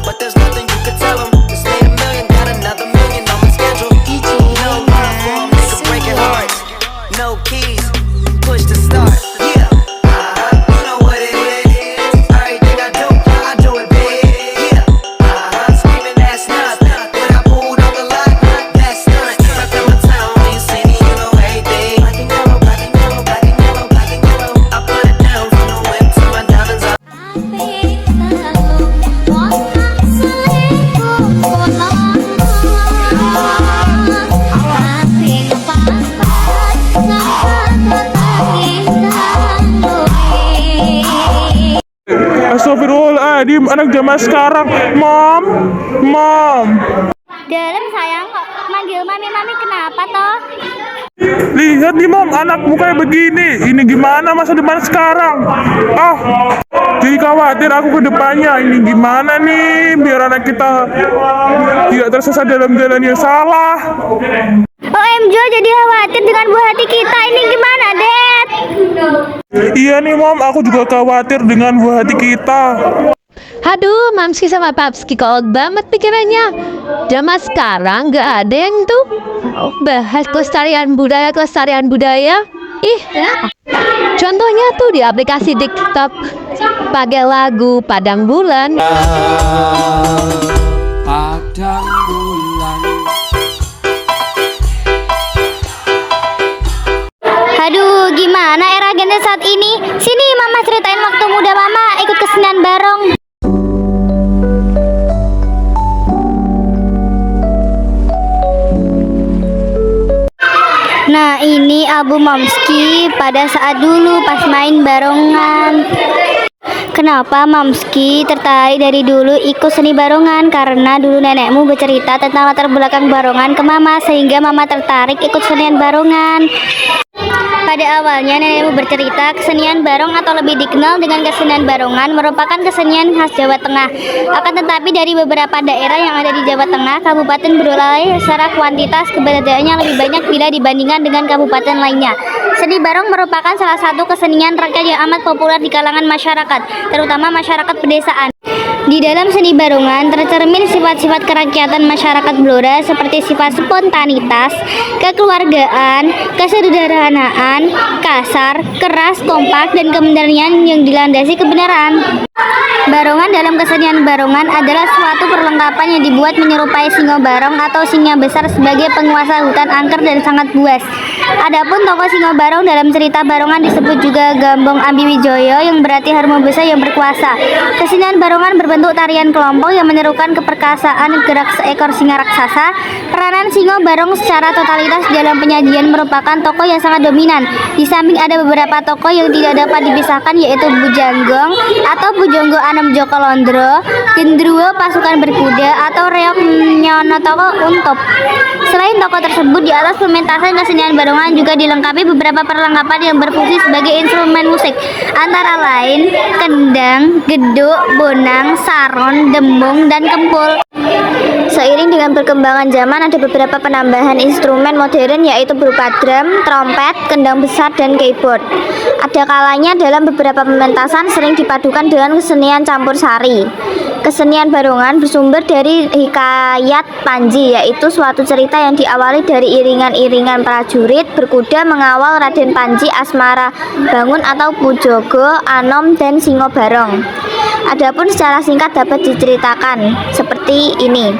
but there's nothing you can tell them. Just made a million, got another million on my schedule. No love for 'em, they can break your heart. No keys, push to start. Yeah, you know what it is. Everything I do it big. Yeah, screaming that's nothing. When I pulled on the lot, that's nothing. Stuck in my town, when you see me, you know everything. Black and yellow, black and yellow, black and yellow, black and yellow. I put it down from the whip to my diamonds. Astagfirullahaladzim, anak zaman sekarang. Mom. Dalam sayang kok manggil mami kenapa toh? Lihat nih mom, anak mukanya begini. Ini gimana masa depan sekarang? Jadi khawatir aku ke depannya. Ini gimana nih biar anak kita tidak tersesat dalam jalan yang salah. OMG, jadi khawatir dengan buah hati kita. Ini gimana, Dad? Iya nih mom, aku juga khawatir dengan buah hati kita. Aduh, Mamski sama Papski kolot banget pikirannya. Zaman sekarang gak ada yang tuh bahas kelestarian budaya. Ih, contohnya tuh di aplikasi TikTok pakai lagu Padang Bulan. Padang bulan. Aduh, gimana era gen Z saat ini? Sini mama ceritain waktu muda mama ikut kesenian barong. Nah, ini album Mamski pada saat dulu pas main barongan. Kenapa Mamski tertarik dari dulu ikut seni barongan? Karena dulu nenekmu bercerita tentang latar belakang barongan ke mama, sehingga mama tertarik ikut kesenian barongan. Pada awalnya nenekmu bercerita kesenian barong atau lebih dikenal dengan kesenian barongan merupakan kesenian khas Jawa Tengah. Akan tetapi dari beberapa daerah yang ada di Jawa Tengah, Kabupaten Boyolali secara kuantitas keberadaannya lebih banyak bila dibandingkan dengan kabupaten lainnya. Seni barong merupakan salah satu kesenian rakyat yang amat populer di kalangan masyarakat, terutama masyarakat pedesaan. Di dalam seni barongan tercermin sifat-sifat kerakyatan masyarakat Blora seperti sifat spontanitas, kekeluargaan, kesederhanaan, kasar, keras, kompak, dan kebenaran yang dilandasi kebenaran. Barongan dalam kesenian barongan adalah suatu perlengkapan yang dibuat menyerupai singo barong atau singa besar sebagai penguasa hutan angker dan sangat buas. Adapun tokoh singo barong dalam cerita barongan disebut juga Gambong Ambiwijoyo yang berarti harimau besar yang berkuasa. Kesenian barongan berbentuk tarian kelompok yang menyerukan keperkasaan gerak seekor singa raksasa. Peranan singo barong secara totalitas dalam penyajian merupakan tokoh yang sangat dominan. Di samping ada beberapa tokoh yang tidak dapat dipisahkan yaitu Bujanggong atau Bujonggo Anom Joko Londro, Gendruwo Pasukan Berkuda atau Reok Nyono Tokoh Untop. Selain tokoh tersebut, di atas pementasan kesenian barongan juga dilengkapi beberapa perlengkapan yang berfungsi sebagai instrumen musik, antara lain kendang, geduk, bonang, saron, dembung, dan kempul. Seiring dengan perkembangan zaman, ada beberapa penambahan instrumen modern yaitu berupa drum, trompet, kendang besar, dan keyboard. Ada kalanya dalam beberapa pementasan sering dipadukan dengan kesenian campur sari. Kesenian barongan bersumber dari hikayat Panji, yaitu suatu cerita yang diawali dari iringan-iringan prajurit berkuda mengawal Raden Panji Asmara Bangun atau Pujogo, Anom, dan Singo Barong. Adapun secara singkat dapat diceritakan seperti ini.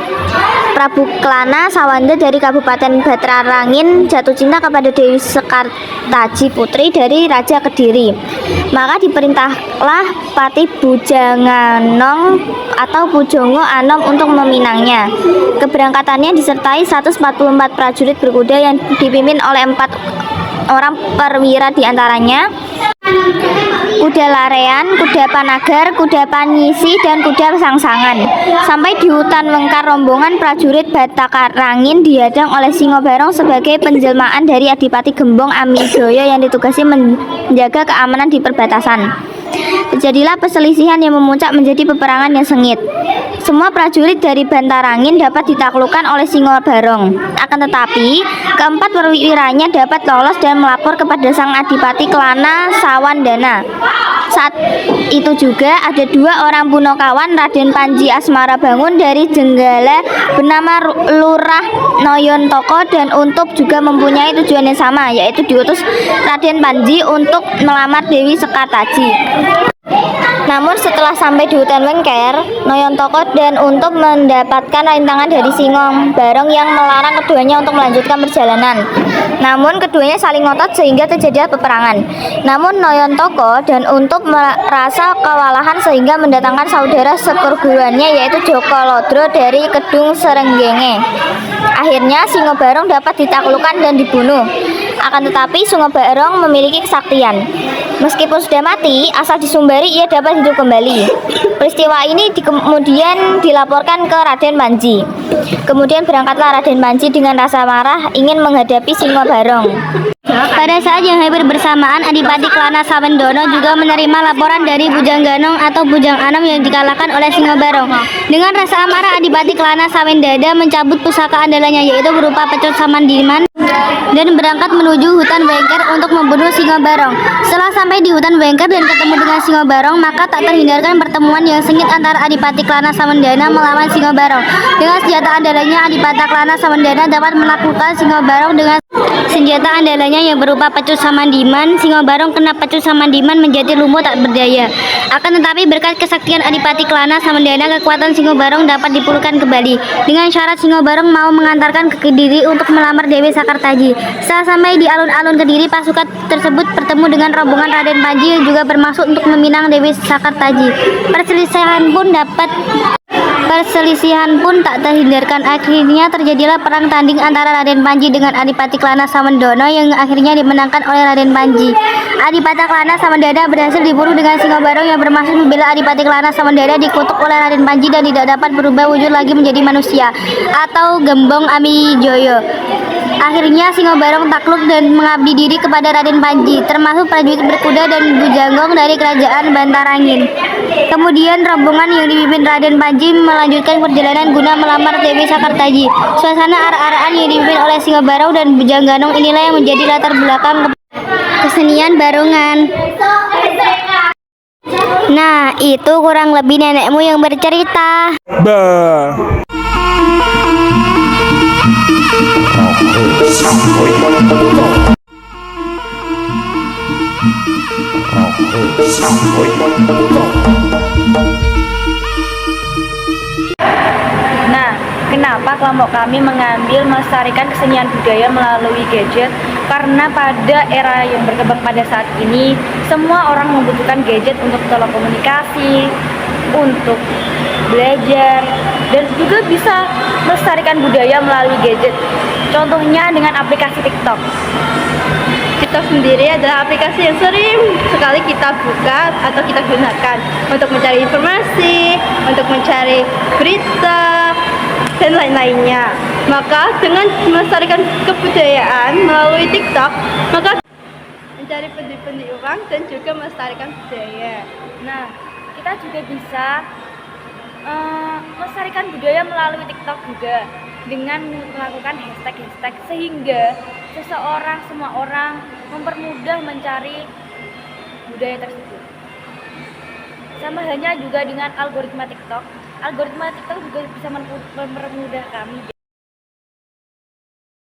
Prabu Klana Sawanda dari Kabupaten Batrarangin jatuh cinta kepada Dewi Sekartaji putri dari Raja Kediri. Maka diperintahlah Patih Bujanganong atau Pujongo Anom untuk meminangnya. Keberangkatannya disertai 144 prajurit berkuda yang dipimpin oleh 4 orang perwira diantaranya kuda larean, kuda panagar, kuda panyisi, dan kuda sangsangan. Sampai di hutan Wengkar, rombongan prajurit Batarangin dihadang oleh Singo Barong sebagai penjelmaan dari Adipati Gembong Amijoyo yang ditugasi menjaga keamanan di perbatasan. Terjadilah perselisihan yang memuncak menjadi peperangan yang sengit. Semua prajurit dari Bantarangin dapat ditaklukkan oleh Singo Barong. Akan tetapi, keempat perwiranya dapat lolos dan melapor kepada sang Adipati Klana Sawandana. Saat itu juga ada 2 orang Punokawan, Raden Panji Asmara Bangun dari Jenggala bernama Lurah Noyontoko dan Untub juga mempunyai tujuan yang sama, yaitu diutus Raden Panji untuk melamar Dewi Sekartaji. Namun setelah sampai di hutan Wengker, Noyontoko dan Untub mendapatkan rintangan dari Singong Barong yang melarang keduanya untuk melanjutkan perjalanan. Namun keduanya saling ngotot sehingga terjadi peperangan. Namun Noyontoko dan Untub merasa kewalahan sehingga mendatangkan saudara seperguruannya yaitu Joko Lodro dari Kedung Serenggenge. Akhirnya Singo Barong dapat ditaklukkan dan dibunuh. Akan tetapi Singo Barong memiliki kesaktian. Meskipun sudah mati, asal disumbari ia dapat hidup kembali. Peristiwa ini kemudian dilaporkan ke Raden Panji. Kemudian berangkatlah Raden Panji dengan rasa marah ingin menghadapi Singo Barong. Pada saat yang hampir bersamaan, Adipati Klana Sawendono juga menerima laporan dari Bujang Ganong atau Bujang Anom yang dikalahkan oleh Singo Barong. Dengan rasa amarah, Adipati Klana Sawendada mencabut pusaka andalannya yaitu berupa pecut Samandiman dan berangkat menuju hutan Wengker untuk membunuh Singo Barong. Setelah sampai di hutan Wengker dan ketemu dengan Singo Barong, maka tak terhindarkan pertemuan yang sengit antara Adipati Klana Sawendana melawan Singo Barong. Dengan senjata andalannya, Adipati Klana Sawendana dapat melakukan Singo Barong dengan senjata andalannya yang berupa pecut Samandiman. Singo Barong kena pecut Samandiman menjadi lumpuh tak berdaya. Akan tetapi berkat kesaktian Adipati Klana Sawendana, kekuatan Singo Barong dapat dipulihkan kembali. Dengan syarat Singo Barong mau mengantarkan ke Kediri untuk melamar Dewi Sakartaji. Setelah sampai di alun-alun Kediri, pasukan tersebut bertemu dengan rombongan Raden Panji yang juga bermaksud untuk meminang Dewi Sakartaji. Perselisihan pun tak terhindarkan. Akhirnya terjadilah perang tanding antara Raden Panji dengan Adipati Klana Sawendono yang akhirnya dimenangkan oleh Raden Panji. Adipati Klana Sawendana berhasil dibunuh dengan Singo Barong yang bermaksud membela Adipati Klana Sawendana dikutuk oleh Raden Panji dan tidak dapat berubah wujud lagi menjadi manusia atau Gembong Amijoyo. Akhirnya Singo Barong takluk dan mengabdi diri kepada Raden Panji, termasuk prajurit berkuda dan bujanggong dari kerajaan Bantarangin. Kemudian rombongan yang dipimpin Raden Panji melanjutkan perjalanan guna melamar Dewi Sakartaji. Suasana arak-arakan yang dipimpin oleh Singo Barong dan Bujang Ganong inilah yang menjadi latar belakang kesenian Barongan. Nah, itu kurang lebih nenekmu yang bercerita. Bah. Nah, kenapa kelompok kami mengambil melestarikan kesenian budaya melalui gadget? Karena pada era yang berkembang pada saat ini, semua orang membutuhkan gadget untuk telekomunikasi, untuk belajar, dan juga bisa melestarikan budaya melalui gadget. Contohnya dengan aplikasi TikTok. TikTok sendiri adalah aplikasi yang sering sekali kita buka atau kita gunakan untuk mencari informasi, untuk mencari berita, dan lain-lainnya. Maka dengan melestarikan kebudayaan melalui TikTok, maka mencari pundi-pundi uang dan juga melestarikan budaya. Nah, kita juga bisa melestarikan budaya melalui TikTok juga dengan melakukan hashtag sehingga semua orang mempermudah mencari budaya tersebut. Sama halnya juga dengan algoritma TikTok juga bisa mempermudah kami.